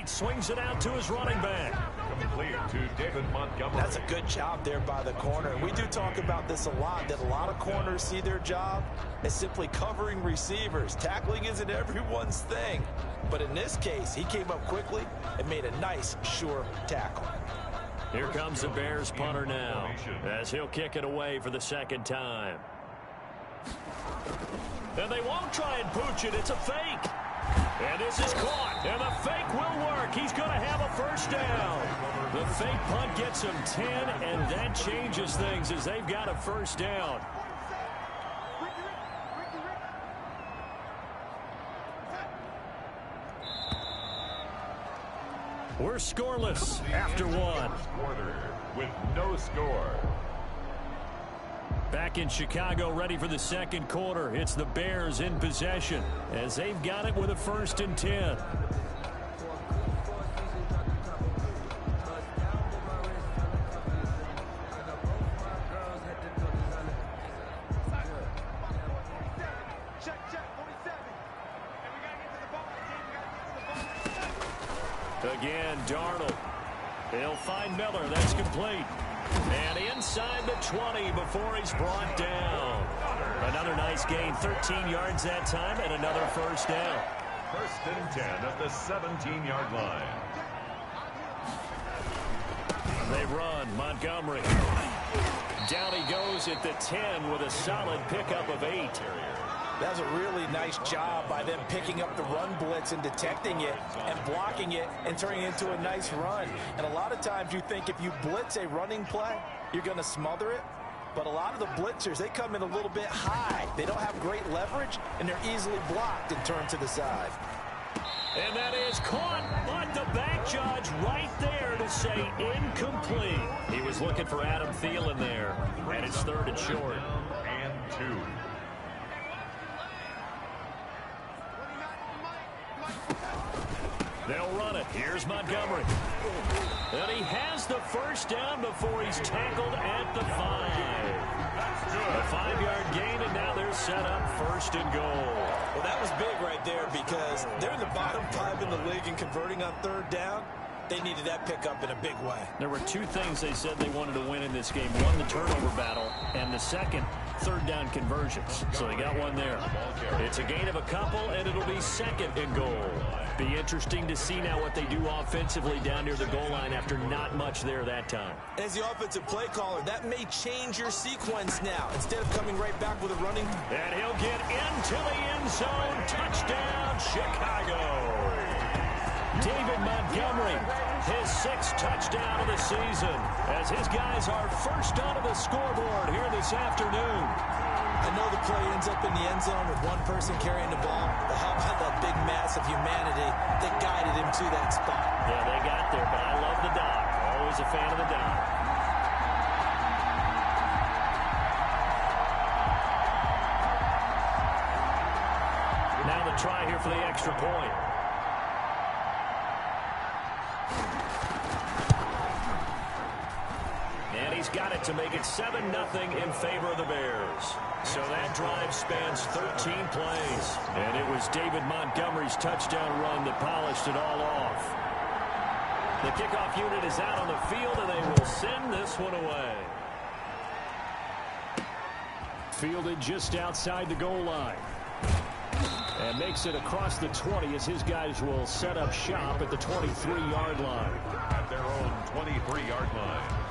right, swings it out to his running back. Complete to David Montgomery. That's a good job there by the corner. And we do talk about this a lot, that a lot of corners see their job as simply covering receivers. Tackling isn't everyone's thing. But in this case, he came up quickly and made a nice, sure tackle. Here comes the Bears punter now, as he'll kick it away for the second time. And they won't try and pooch it. It's a fake. And this is caught. And the fake will work. He's going to have a first down. The fake punt gets him 10, and that changes things as they've got a first down. We're scoreless after one. With no score. Back in Chicago, ready for the second quarter. It's the Bears in possession as they've got it with a 1st and 10. Again, Darnold. They'll find Miller. That's complete. And inside the 20 before he's brought down. Another nice gain, 13 yards that time, and another first down. 1st and 10 at the 17-yard line. They run. Montgomery. Down he goes at the 10 with a solid pickup of 8. That was a really nice job by them picking up the run blitz and detecting it and blocking it and turning it into a nice run. And a lot of times you think if you blitz a running play, you're going to smother it. But a lot of the blitzers, they come in a little bit high. They don't have great leverage, and they're easily blocked and turned to the side. And that is caught, but the back judge right there to say incomplete. He was looking for Adam Thielen there, and it's 3rd and short. And 2. They'll run it. Here's Montgomery. And he has the first down before he's tackled at the 5. A 5-yard gain, and now they're set up 1st and goal. Well, that was big right there because they're in the bottom 5 in the league and converting on 3rd down. They needed that pickup in a big way. There were 2 things they said they wanted to win in this game. One, the turnover battle, and the second, 3rd down conversions. So they got one there. It's a gain of a couple, and it'll be 2nd and goal. Be interesting to see now what they do offensively down near the goal line after not much there that time. As the offensive play caller, that may change your sequence now. Instead of coming right back with a running. And he'll get into the end zone. Touchdown, Chicago. David Montgomery, his 6th touchdown of the season, as his guys are first onto the scoreboard here this afternoon. I know the play ends up in the end zone with one person carrying the ball, but how about that big mass of humanity that guided him to that spot? Yeah, they got there, but I love the Doc. Always a fan of the Doc. Now the try here for the extra point. And he's got it to make it 7-0 in favor of the Bears. So that drive spans 13 plays. And it was David Montgomery's touchdown run that polished it all off. The kickoff unit is out on the field, and they will send this one away. Fielded just outside the goal line. And makes it across the 20 as his guys will set up shop at the 23-yard line. At their own 23-yard line.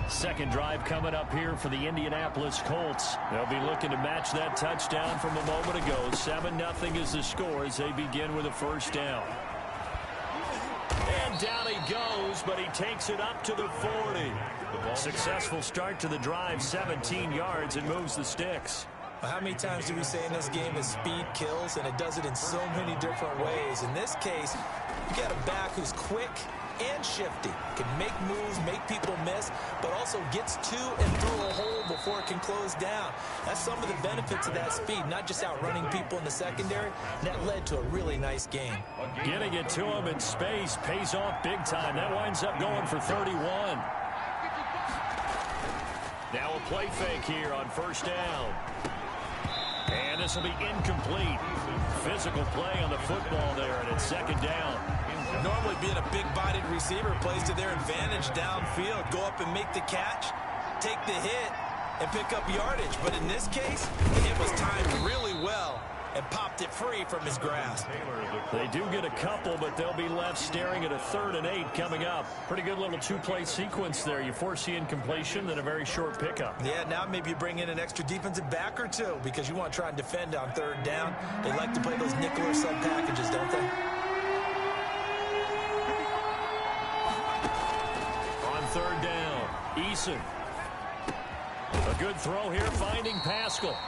Second drive coming up here for the Indianapolis Colts. They'll be looking to match that touchdown from a moment ago. 7-0 is the score as they begin with a first down. And down he goes, but he takes it up to the 40. Successful start to the drive, 17 yards, and moves the sticks. How many times do we say in this game that speed kills, and it does it in so many different ways? In this case, you got a back who's quick and shifty, can make moves, make people miss, but also gets to and through a hole before it can close down. That's some of the benefits of that speed, not just outrunning people in the secondary. That led to a really nice game. Getting it to him in space pays off big time. That winds up going for 31. Now a play fake here on first down. And this will be incomplete. Physical play on the football there, and it's second down. Normally being a big-bodied receiver plays to their advantage downfield. Go up and make the catch, take the hit, and pick up yardage. But in this case, it was timed really well and popped it free from his grasp. They do get a couple, but they'll be left staring at a 3rd and 8 coming up. Pretty good little 2-play sequence there. You force the incompletion, then a very short pickup. Yeah, now maybe you bring in an extra defensive back or two because you want to try and defend on 3rd down. They like to play those nickel or sub packages, don't they? On 3rd down, Eason. A good throw here, finding Pascal.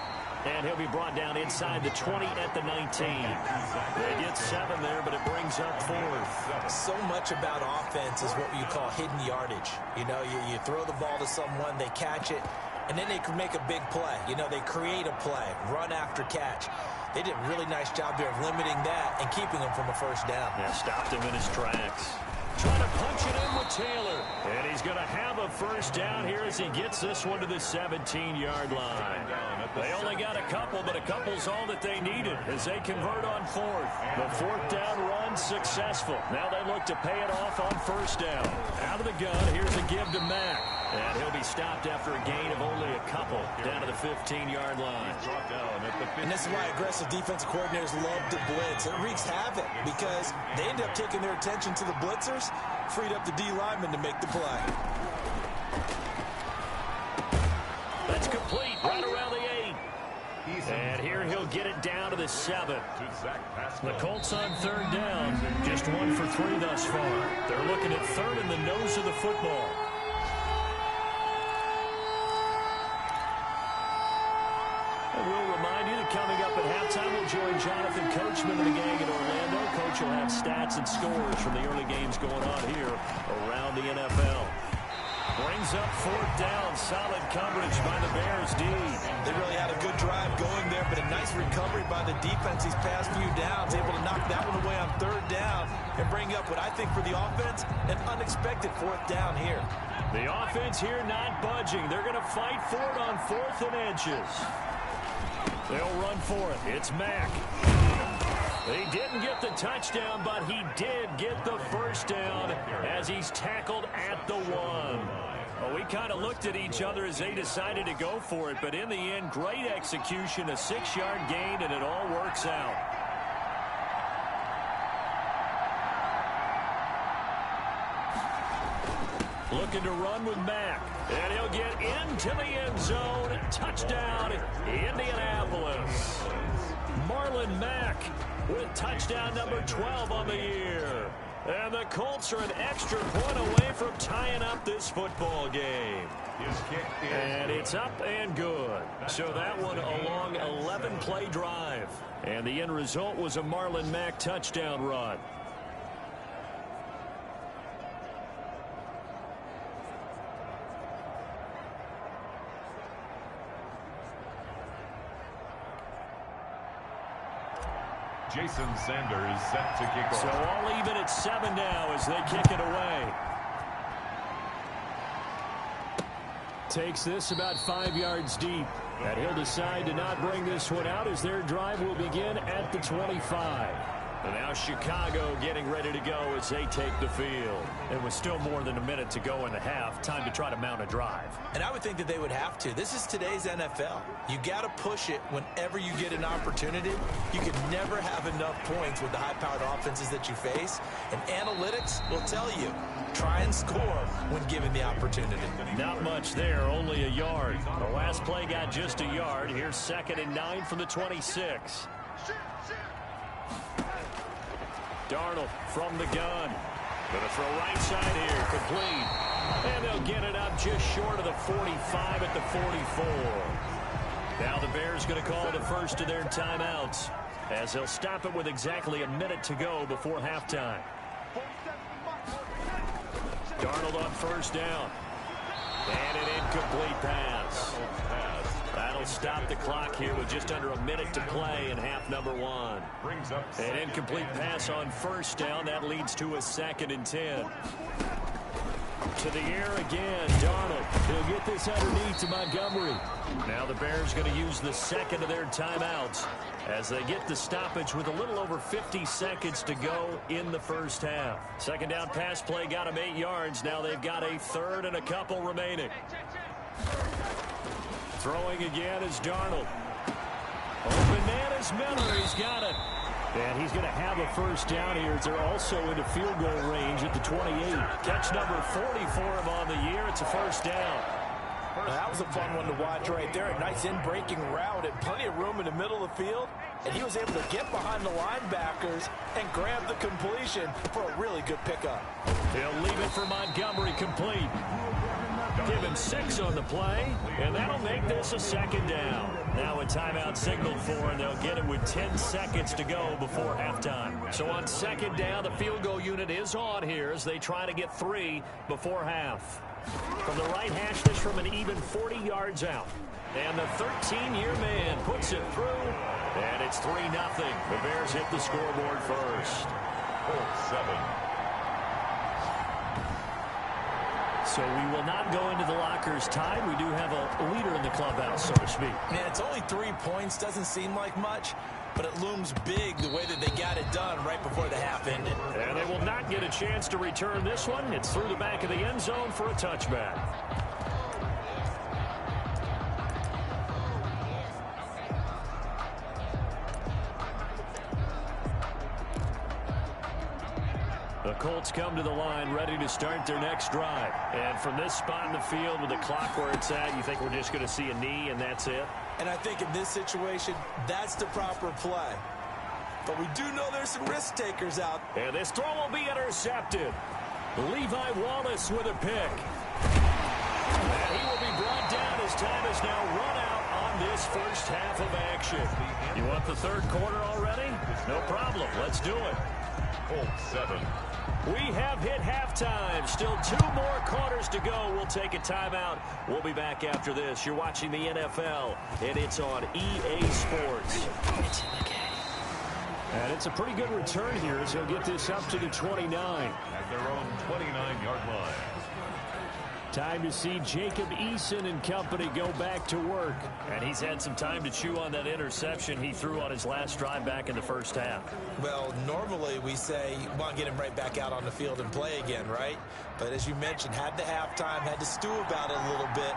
And he'll be brought down inside the 20 at the 19. They get 7 there, but it brings up 4th. So much about offense is what you call hidden yardage. You know, you throw the ball to someone, they catch it, and then they can make a big play. You know, they create a play, run after catch. They did a really nice job there of limiting that and keeping him from a 1st down. Yeah, stopped him in his tracks. Trying to punch it in with Taylor. And he's going to have a 1st down here as he gets this one to the 17-yard line. They only got a couple, but a couple's all that they needed as they convert on 4th. The 4th down run successful. Now they look to pay it off on 1st down. Out of the gun, here's a give to Mack. And he'll be stopped after a gain of only a couple down to the 15-yard line. And this is why aggressive defensive coordinators love to blitz. It wreaks havoc because they end up taking their attention to the blitzers, freed up the D lineman to make the play. That's complete right around the 8. And here he'll get it down to the 7. The Colts on 3rd down, just 1 for 3 thus far. They're looking at 3rd in the nose of the football. We'll remind you that coming up at halftime, we'll join Jonathan Coachman and the gang in Orlando. Coach will have stats and scores from the early games going on here around the NFL. Brings up 4th down. Solid coverage by the Bears D. They really had a good drive going there, but a nice recovery by the defense these past few downs. Able to knock that one away on 3rd down and bring up what I think for the offense, an unexpected 4th down here. The offense here not budging. They're going to fight for it on 4th and inches. They'll run for it. It's Mack. He didn't get the touchdown, but he did get the 1st down as he's tackled at the 1. Well, we kind of looked at each other as they decided to go for it, but in the end, great execution, a 6-yard gain, and it all works out. Looking to run with Mack. And he'll get into the end zone. Touchdown, Indianapolis. Marlon Mack with touchdown number 12 on the year. And the Colts are an extra point away from tying up this football game. And it's up and good. So that one a long 11-play drive. And the end result was a Marlon Mack touchdown run. Jason Sanders set to kick off. So all even at 7 now as they kick it away. Takes this about 5 yards deep. And he'll decide to not bring this one out as their drive will begin at the 25. And now Chicago getting ready to go as they take the field. It was still more than a minute to go in the half. Time to try to mount a drive. And I would think that they would have to. This is today's NFL. You got to push it whenever you get an opportunity. You can never have enough points with the high-powered offenses that you face. And analytics will tell you, try and score when given the opportunity. Not much there, only a yard. The last play got just a yard. Here's 2nd and 9 from the 26. Darnold from the gun. Going to throw right side here, complete. And they'll get it up just short of the 45 at the 44. Now the Bears going to call the first of their timeouts as they'll stop it with exactly a minute to go before halftime. Darnold on 1st down. And an incomplete pass. That'll stop the clock here with just under a minute to play in half number 1. An incomplete pass on 1st down. That leads to a 2nd and 10. To the air again, Darnold. He'll get this underneath to Montgomery. Now the Bears going to use the second of their timeouts as they get the stoppage with a little over 50 seconds to go in the first half. Second down pass play got them 8 yards. Now they've got a third and a couple remaining. Throwing again is Darnold. Oh, bananas Miller, he's got it. And he's going to have a first down here. They're also into field goal range at the 28. Catch number 40 for him on the year. It's a first down. That was a fun one to watch right there. A nice in-breaking route and plenty of room in the middle of the field. And he was able to get behind the linebackers and grab the completion for a really good pickup. He'll leave it for Montgomery complete. Give him 6 on the play, and that'll make this a second down. Now a timeout signaled for, and they'll get it with 10 seconds to go before halftime. So on second down, the field goal unit is on here as they try to get 3 before half. From the right hash, this from an even 40 yards out. And the 13-year man puts it through, and it's 3-0. The Bears hit the scoreboard first. Colts 7. So we will not go into the lockers tied. We do have a leader in the clubhouse, so to speak. Yeah, it's only 3 points. Doesn't seem like much, but it looms big the way that they got it done right before the half ended. And they will not get a chance to return this one. It's through the back of the end zone for a touchback. The Colts come to the line ready to start their next drive. And from this spot in the field with the clock where it's at, you think we're just going to see a knee and that's it? And I think in this situation, that's the proper play. But we do know there's some risk takers out. And this throw will be intercepted. Levi Wallace with a pick. And he will be brought down as time has now run out on this first half of action. You want the third quarter already? No problem. Let's do it. Colts 7. We have hit halftime. Still 2 more quarters to go. We'll take a timeout. We'll be back after this. You're watching the NFL, and it's on EA Sports. It's in the game. And it's a pretty good return here as he'll get this up to the 29. At their own 29-yard line. Time to see Jacob Eason and company go back to work. And he's had some time to chew on that interception he threw on his last drive back in the first half. Well, normally we say you want to get him right back out on the field and play again, right? But as you mentioned, had the halftime, had to stew about it a little bit.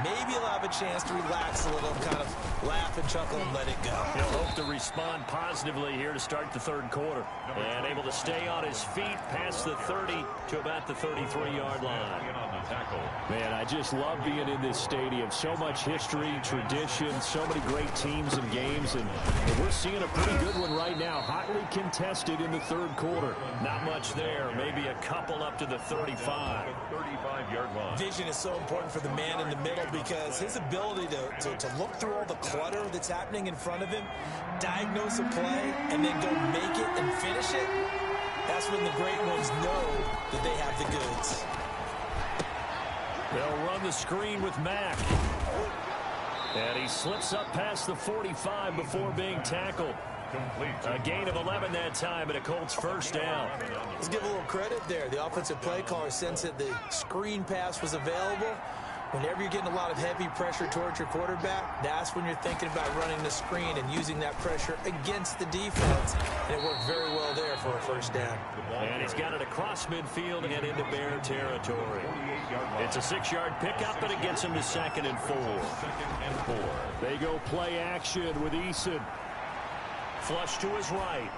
Maybe he'll have a chance to relax a little, kind of laugh and chuckle and let it go. He'll hope to respond positively here to start the third quarter. And able to stay on his feet past the 30 to about the 33-yard line. Man, I just love being in this stadium. So much history, tradition, so many great teams and games. And we're seeing a pretty good one right now. Hotly contested in the third quarter. Not much there. Maybe a couple up to the 35. 35-yard line. Vision is so important for the man in the middle because his ability to look through all the clutter that's happening in front of him, diagnose a play, and then go make it and finish it, that's when the great ones know that they have the goods. They'll run the screen with Mack. And he slips up past the 45 before being tackled. A gain of 11 that time and a Colts first down. Let's give a little credit there. The offensive play caller sensed that the screen pass was available. Whenever you're getting a lot of heavy pressure towards your quarterback, that's when you're thinking about running the screen and using that pressure against the defense. And it worked very well there for a first down. And he's got it across midfield and into Bear territory. It's a 6-yard pickup, and it gets him to 2nd and 4. They go play action with Eason. Flush to his right.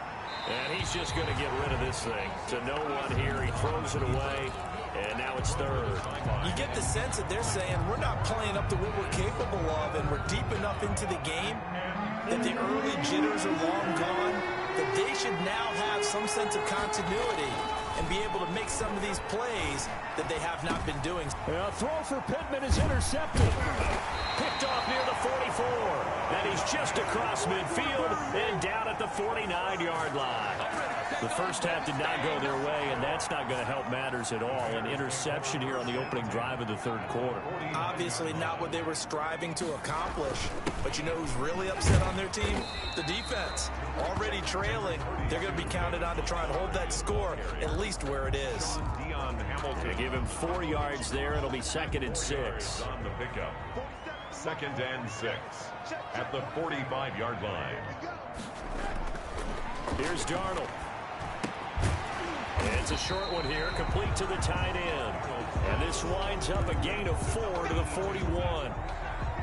And he's just going to get rid of this thing. To no one here. He throws it away. And now it's third. You get the sense that they're saying we're not playing up to what we're capable of, and we're deep enough into the game that the early jitters are long gone, that they should now have some sense of continuity and be able to make some of these plays that they have not been doing. A throw for Pittman is intercepted. Picked off near the 44. And he's just across midfield and down at the 49-yard line. The first half did not go their way, and that's not going to help matters at all. An interception here on the opening drive of the third quarter. Obviously not what they were striving to accomplish. But you know who's really upset on their team? The defense. Already trailing. They're going to be counted on to try and hold that score at least where it is. Hamilton. They give him 4 yards there. It'll be 2nd and 6. On the pickup. 2nd and 6 at the 45-yard line. Here's Darnold. It's a short one here, complete to the tight end. And this winds up a gain of 4 to the 41.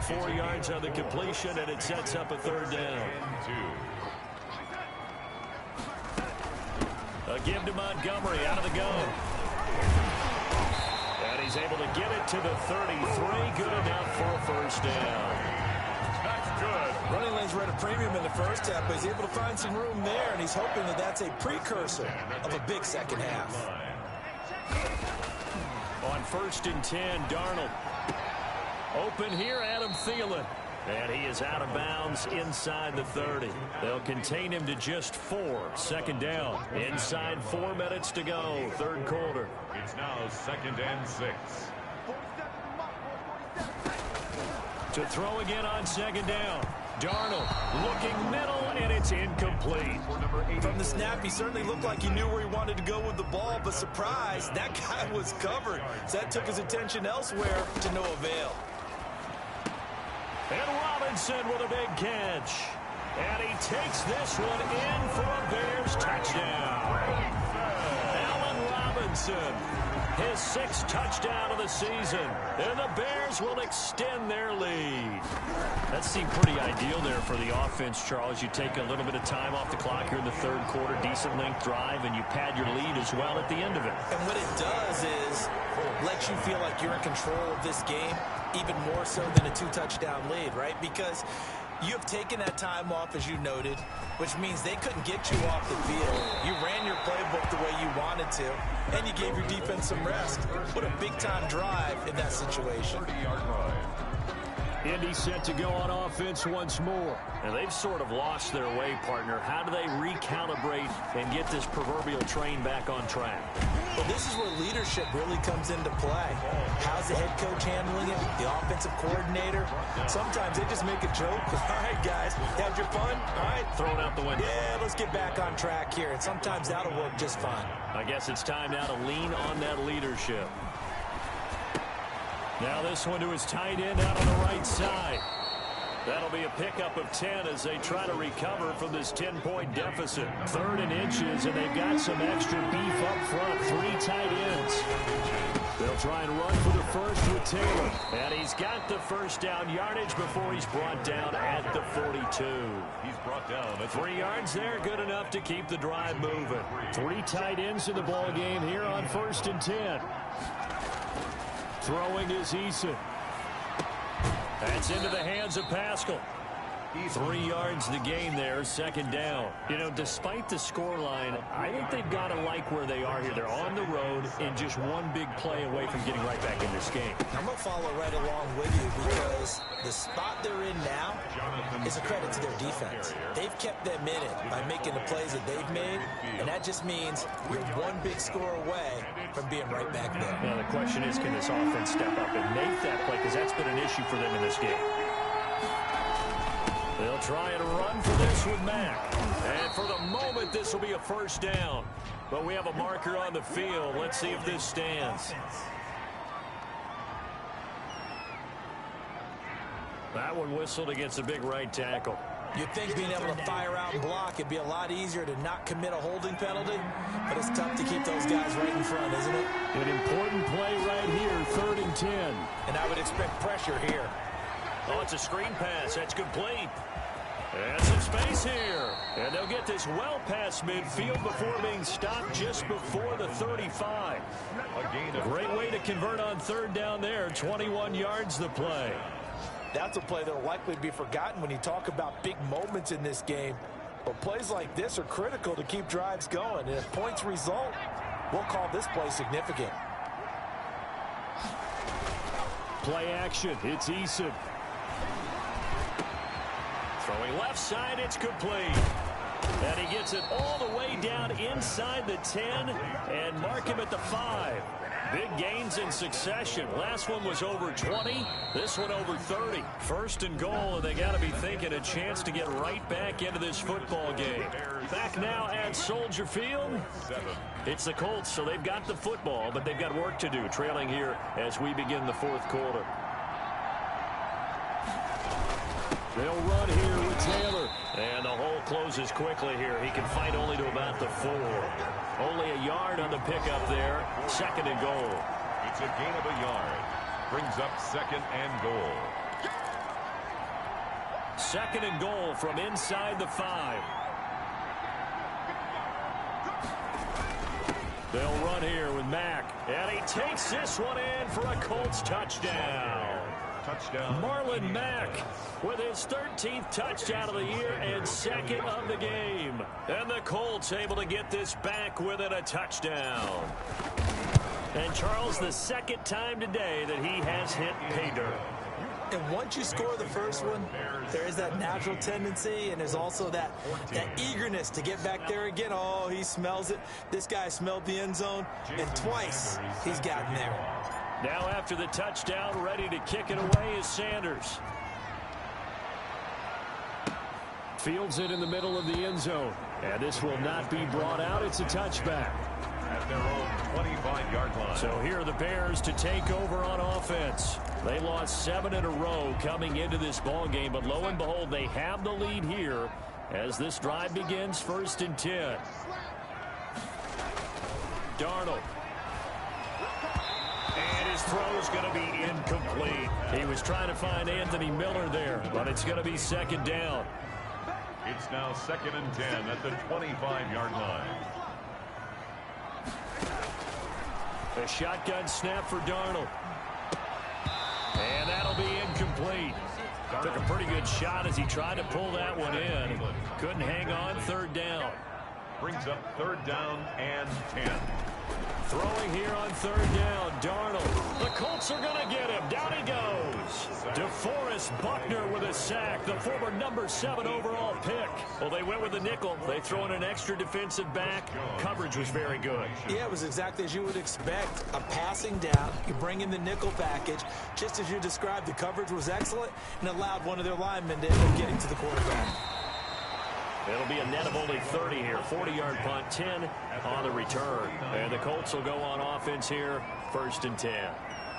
4 yards on the completion, and it sets up a 3rd down. A give to Montgomery out of the gun. And he's able to get it to the 33. Good enough for a 1st down. That's good. Running lanes were at a premium in the first half, but he's able to find some room there, and he's hoping that that's a precursor of a big second half. On 1st and 10, Darnold. Open here, Adam Thielen. And he is out of bounds inside the 30. They'll contain him to just 4. 2nd down. Inside 4 minutes to go. 3rd quarter. It's now 2nd and 6. To throw again on 2nd down. Darnold looking middle, and it's incomplete. From the snap, he certainly looked like he knew where he wanted to go with the ball, but surprise, that guy was covered. So that took his attention elsewhere to no avail. And Robinson with a big catch. And he takes this one in for a Bears touchdown. Allen Robinson, his 6th touchdown of the season. And the Bears will extend their lead. That seemed pretty ideal there for the offense, Charles. You take a little bit of time off the clock here in the 3rd quarter, decent length drive, and you pad your lead as well at the end of it. And what it does is let you feel like you're in control of this game, even more so than a 2-touchdown lead, right? Because you have taken that time off, as you noted, which means they couldn't get you off the field. You ran your playbook the way you wanted to, and you gave your defense some rest. What a big-time drive in that situation. 30-yard drive. Indy set to go on offense once more. And they've sort of lost their way, partner. How do they recalibrate and get this proverbial train back on track? Well, this is where leadership really comes into play. How's the head coach handling it? The offensive coordinator? Sometimes they just make a joke. All right, guys, had your fun? All right. Throw it out the window. Yeah, let's get back on track here. And sometimes that'll work just fine. I guess it's time now to lean on that leadership. Now this one to his tight end out on the right side. That'll be a pickup of 10 as they try to recover from this 10-point deficit. 3rd and inches, and they've got some extra beef up front. 3 tight ends. They'll try and run for the 1st with Taylor. And he's got the 1st down yardage before he's brought down at the 42. He's brought down at 3 yards there, good enough to keep the drive moving. 3 tight ends in the ball game here on 1st and 10. Throwing is Eason. That's into the hands of Pascal. 3 yards the gain there, 2nd down. You know, despite the scoreline, I think they've got to like where they are here. They're on the road and just one big play away from getting right back in this game. I'm going to follow right along with you because the spot they're in now is a credit to their defense. They've kept them in it by making the plays that they've made, and that just means you're one big score away from being right back there. Now, the question is, can this offense step up and make that play? Because that's been an issue for them in this game. They'll try and run for this with Mack. And for the moment, this will be a 1st down. But we have a marker on the field. Let's see if this stands. That one whistled against a big right tackle. You'd think being able to fire out and block, it'd be a lot easier to not commit a holding penalty, but it's tough to keep those guys right in front, isn't it? An important play right here, 3rd and 10. And I would expect pressure here. Oh, it's a screen pass. That's complete. And some space here. And they'll get this well past midfield before being stopped just before the 35. A great way to convert on 3rd down there. 21 yards the play. That's a play that will likely be forgotten when you talk about big moments in this game. But plays like this are critical to keep drives going. And if points result, we'll call this play significant. Play action. It's Eason. Throwing left side, it's complete. And he gets it all the way down inside the 10 and mark him at the 5. Big gains in succession. Last one was over 20. This one over 30. First and goal, and they got to be thinking a chance to get right back into this football game. Back now at Soldier Field. It's the Colts, so they've got the football, but they've got work to do, trailing here as we begin the fourth quarter. They'll run here with Taylor. And the hole closes quickly here. He can fight only to about the 4. Only a yard on the pickup there. Second and goal. It's a gain of a yard. Brings up second and goal. Second and goal from inside the 5. They'll run here with Mack. And he takes this one in for a Colts touchdown. Touchdown. Marlon Mack with his 13th touchdown of the year and second of the game. And the Colts able to get this back within a touchdown. And Charles, the second time today that he has hit pay dirt. And once you score the first one, there is that natural tendency, and there's also that eagerness to get back there again. Oh, he smells it. This guy smelled the end zone, and twice he's gotten there. Now after the touchdown, ready to kick it away is Sanders. Fields it in the middle of the end zone. And this will not be brought out. It's a touchback. At their own 25-yard line. So here are the Bears to take over on offense. They lost 7 in a row coming into this ball game, but lo and behold, they have the lead here as this drive begins. 1st and 10. Darnold. And his throw is going to be incomplete. He was trying to find Anthony Miller there, but it's going to be second down. It's now 2nd and 10 at the 25-yard line. A shotgun snap for Darnold. And that'll be incomplete. Took a pretty good shot as he tried to pull that one in. Couldn't hang on. 3rd down. Brings up 3rd down and 10. Throwing here on 3rd down, Darnold. The Colts are going to get him. Down he goes. DeForest Buckner with a sack, the former number 7 overall pick. Well, they went with the nickel. They throw in an extra defensive back. Coverage was very good. Yeah, it was exactly as you would expect. A passing down. You bring in the nickel package. Just as you described, the coverage was excellent and allowed one of their linemen to end up getting to the quarterback. It'll be a net of only 30 here. 40-yard punt, 10 on the return. And the Colts will go on offense here, 1st and 10.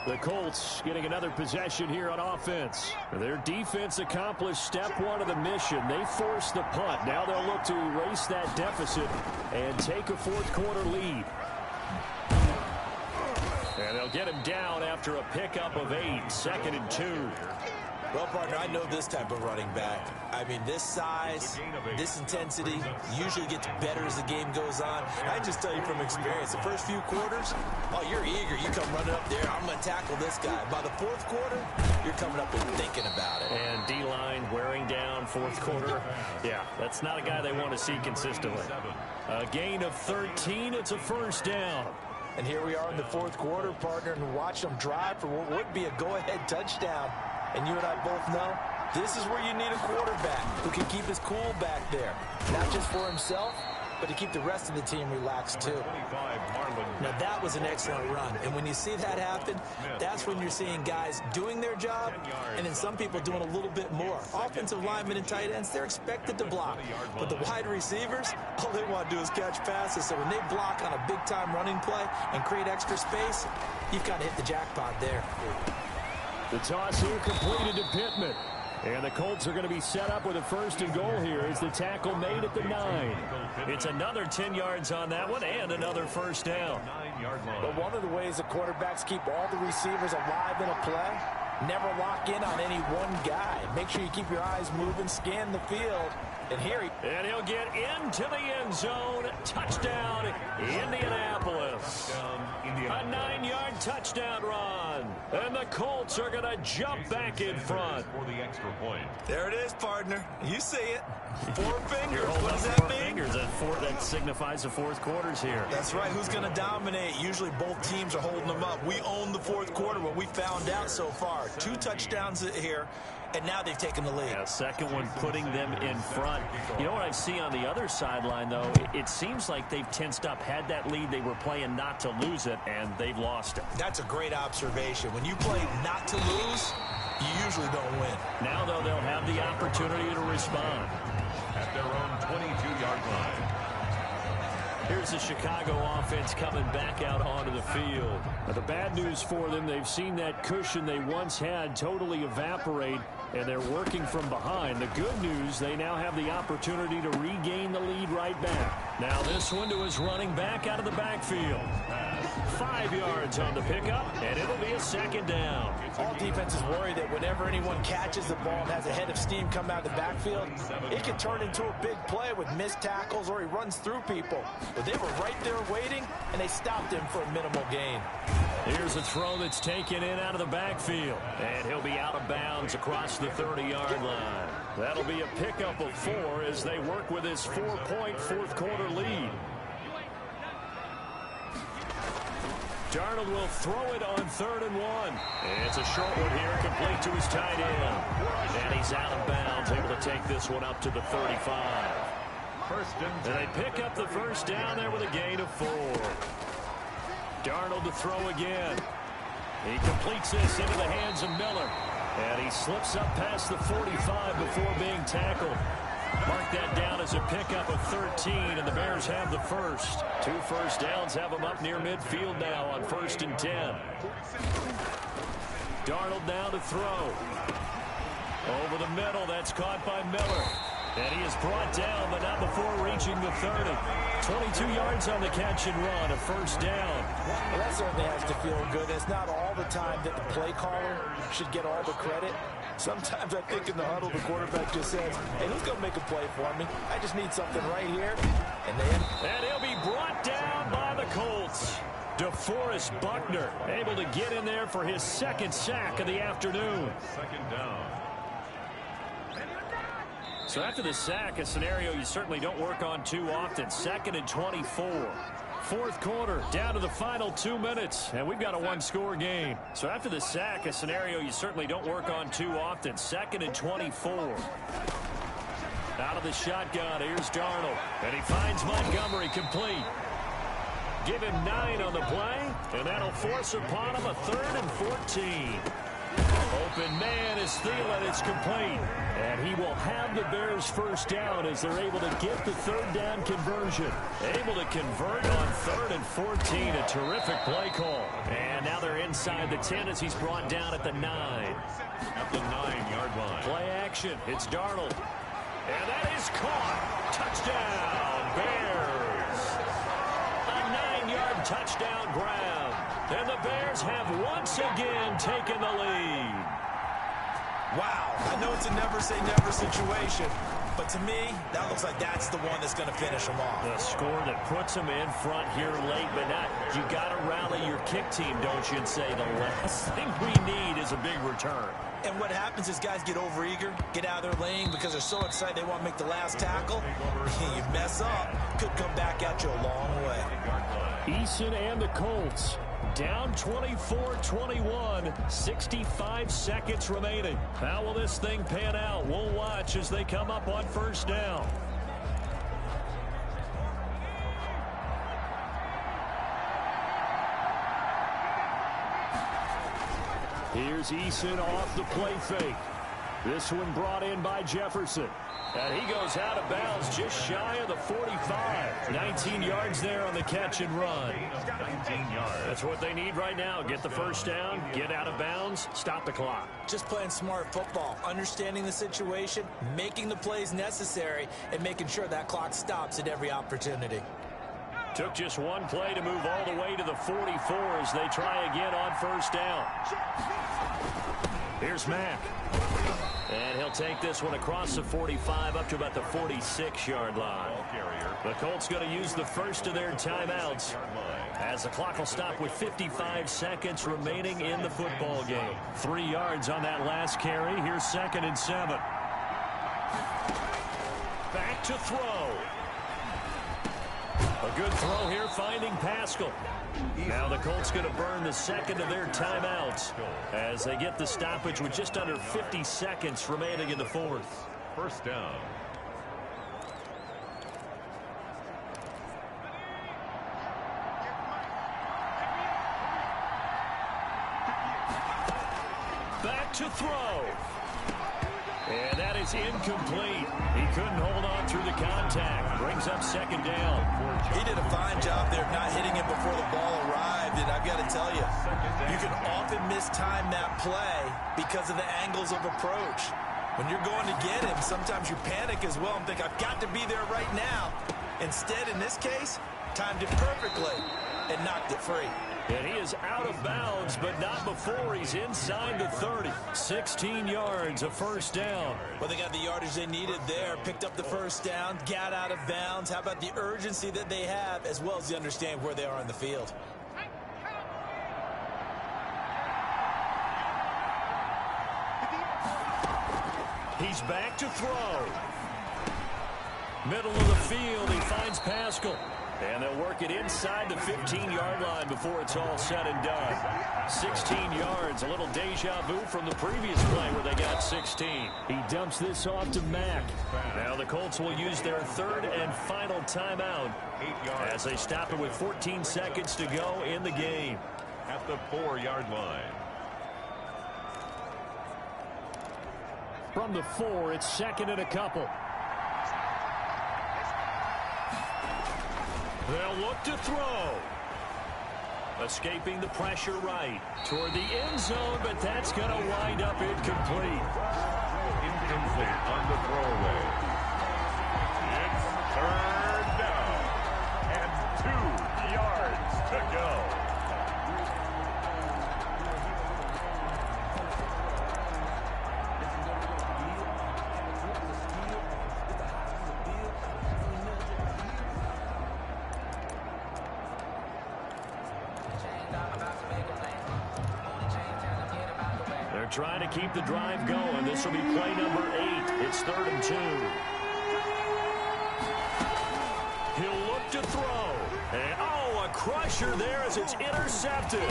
The Colts getting another possession here on offense. Their defense accomplished step 1 of the mission. They forced the punt. Now they'll look to erase that deficit and take a 4th quarter lead. And they'll get him down after a pickup of 8. 2nd and 2. Well, partner, I know this type of running back. I mean, this size, this intensity usually gets better as the game goes on. I just tell you from experience, the first few quarters, oh, you're eager. You come running up there. I'm going to tackle this guy. By the 4th quarter, you're coming up and thinking about it. And D-line wearing down 4th quarter. Yeah, that's not a guy they want to see consistently. A gain of 13. It's a 1st down. And here we are in the 4th quarter, partner, and watch them drive for what would be a go-ahead touchdown. And you and I both know this is where you need a quarterback who can keep his cool back there. Not just for himself, but to keep the rest of the team relaxed too. Now that was an excellent run. And when you see that happen, that's when you're seeing guys doing their job and then some people doing a little bit more. Offensive linemen and tight ends, they're expected to block. But the wide receivers, all they want to do is catch passes. So when they block on a big-time running play and create extra space, you've got to hit the jackpot there. The toss here completed to Pittman. And the Colts are going to be set up with a 1st and goal here as the tackle made at the 9. It's another 10 yards on that one and another 1st down. But one of the ways the quarterbacks keep all the receivers alive in a play, never lock in on any one guy. Make sure you keep your eyes moving, scan the field. And here and he'll get into the end zone. Touchdown, Indianapolis. A 9-yard touchdown run. And the Colts are going to jump back in front. For the extra point. There it is, partner. You see it. 4 fingers. What What does does that that mean? fingers? That signifies the 4th quarters here. That's right. Who's going to dominate? Usually both teams are holding them up. We own the 4th quarter, what we found out so far. 2 touchdowns here. and now they've taken the lead. Yeah, second one putting them in front. You know what I see on the other sideline, though? It seems like they've tensed up, had that lead. They were playing not to lose it, and they've lost it. That's a great observation. When you play not to lose, you usually don't win. Now, though, they'll have the opportunity to respond. At their own 22-yard line. Here's the Chicago offense coming back out onto the field. Now, the bad news for them, they've seen that cushion they once had totally evaporate, and they're working from behind. The good news, they now have the opportunity to regain the lead right back. Now this one to his running back out of the backfield. 5 yards on the pickup, and it'll be a second down. All defenses worry that whenever anyone catches the ball and has a head of steam come out of the backfield, it can turn into a big play with missed tackles or he runs through people. But they were right there waiting, and they stopped him for a minimal gain. Here's a throw that's taken in out of the backfield, and he'll be out of bounds across the 30-yard line. That'll be a pickup of 4 as they work with his 4-point fourth-quarter lead. Darnold will throw it on 3rd and 1. It's a short one here, complete to his tight end. And he's out of bounds, able to take this one up to the 35. And they pick up the first down there with a gain of 4. Darnold to throw again. He completes this into the hands of Miller. And he slips up past the 45 before being tackled. Mark that down as a pickup of 13, and the Bears have the first. 2 first downs have them up near midfield now on 1st and 10. Darnold now to throw. Over the middle, that's caught by Miller. And he is brought down, but not before reaching the 30. 22 yards on the catch and run, a first down. Well, that certainly has to feel good. It's not all the time that the play caller should get all the credit. Sometimes I think in the huddle, the quarterback just says, hey, who's going to make a play for me? I just need something right here. And he'll be brought down by the Colts. DeForest Buckner able to get in there for his 2nd sack of the afternoon. Second down. So after the sack, a scenario you certainly don't work on too often. 2nd and 24. 4th quarter, down to the final 2 minutes, and we've got a 1-score game. So after the sack, a scenario you certainly don't work on too often. 2nd and 24. Out of the shotgun, here's Darnold, and he finds Montgomery complete. Give him 9 on the play, and that'll force upon him a 3rd and 14. Open man is Thielen. It's complete. And he will have the Bears first down as they're able to get the 3rd down conversion. Able to convert on 3rd and 14. A terrific play call. And now they're inside the 10 as he's brought down at the 9. At the 9-yard line. Play action. It's Darnold. And that is caught. Touchdown, Bears. A 9-yard touchdown grab. And the Bears have once again taken the lead. wow, I know it's a never-say-never situation, but to me, that looks like that's the one that's going to finish them off. The score that puts them in front here late, but not. You got to rally your kick team, don't you, and say the last thing we need is a big return. And what happens is guys get overeager, get out of their lane because they're so excited they want to make the last tackle. You mess up, could come back at you a long way. Eason and the Colts down 24-21, 65 seconds remaining. How will this thing pan out? We'll watch as they come up on first down. Here's Eason off the play fake. This one brought in by Jefferson. And he goes out of bounds just shy of the 45. 19 yards there on the catch and run. 19 yards. That's what they need right now. Get the first down, get out of bounds, stop the clock. Just playing smart football, understanding the situation, making the plays necessary, and making sure that clock stops at every opportunity. Took just one play to move all the way to the 44 as they try again on first down. Here's Mack. And he'll take this one across the 45 up to about the 46-yard line. The Colts going to use the first of their timeouts as the clock will stop with 55 seconds remaining in the football game. 3 yards on that last carry. Here's 2nd and 7. Back to throw. A good throw here, finding Pascal. Now the Colts going to burn the second of their timeouts as they get the stoppage with just under 50 seconds remaining in the fourth. First down. Back to throw. And that is incomplete. He couldn't hold on through the contact. Brings up second down. He did a fine job there not hitting him before the ball arrived. And I've got to tell you, you can often mistime that play because of the angles of approach. When you're going to get him, sometimes you panic as well and think, I've got to be there right now. Instead, in this case, timed it perfectly and knocked it free. And he is out of bounds, but not before he's inside the 30. 16 yards, a first down. Well, they got the yardage they needed there, picked up the first down, got out of bounds. How about the urgency that they have, as well as the understanding where they are on the field? He's back to throw. Middle of the field, he finds Pascal. And they'll work it inside the 15-yard line before it's all said and done. 16 yards, a little deja vu from the previous play where they got 16. He dumps this off to Mack. Now the Colts will use their third and final timeout as they stop it with 14 seconds to go in the game. At the 4-yard line. From the 4, it's second and a couple. They'll look to throw. Escaping the pressure right toward the end zone, but that's going to wind up incomplete. Incomplete on the throwaway. It's third down and 2 yards to go. Trying to keep the drive going. This will be play number 8. It's 3rd and 2. He'll look to throw. And, a crusher there as it's intercepted.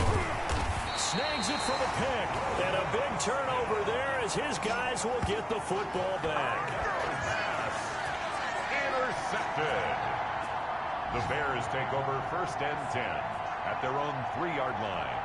Snags it for the pick. And a big turnover there as his guys will get the football back. Intercepted. The Bears take over 1st and 10 at their own 3-yard line.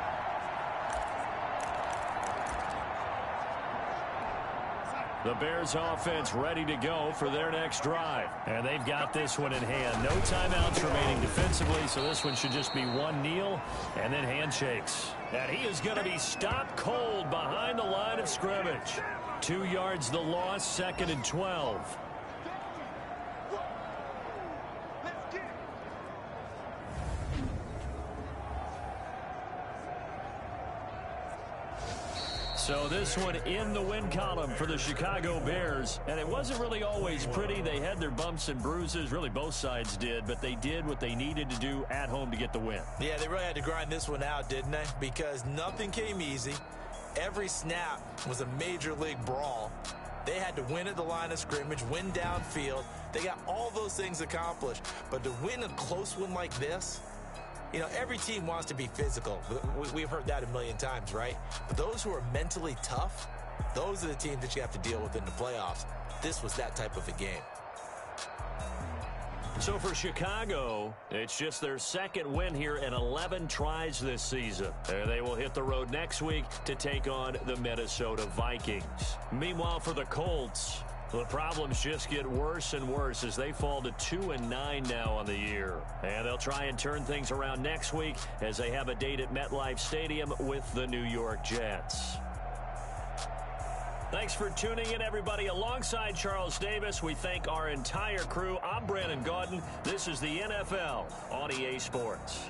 The Bears offense ready to go for their next drive. And they've got this one in hand. No timeouts remaining defensively, so this one should just be one kneel and then handshakes. And he is going to be stopped cold behind the line of scrimmage. 2 yards the loss, 2nd and 12. So this one in the win column for the Chicago Bears. And it wasn't really always pretty. They had their bumps and bruises. Really, both sides did. But they did what they needed to do at home to get the win. Yeah, they really had to grind this one out, didn't they? Because nothing came easy. Every snap was a major league brawl. They had to win at the line of scrimmage, win downfield. They got all those things accomplished. But to win a close one like this, you know, every team wants to be physical. We've heard that a million times, right? But those who are mentally tough, those are the teams that you have to deal with in the playoffs. This was that type of a game. So for Chicago, it's just their 2nd win here in 11 tries this season. They will hit the road next week to take on the Minnesota Vikings. Meanwhile, for the Colts, the problems just get worse and worse as they fall to 2-9 now on the year. And they'll try and turn things around next week as they have a date at MetLife Stadium with the New York Jets. Thanks for tuning in, everybody. Alongside Charles Davis, we thank our entire crew. I'm Brandon Gaudin. This is the NFL on EA Sports.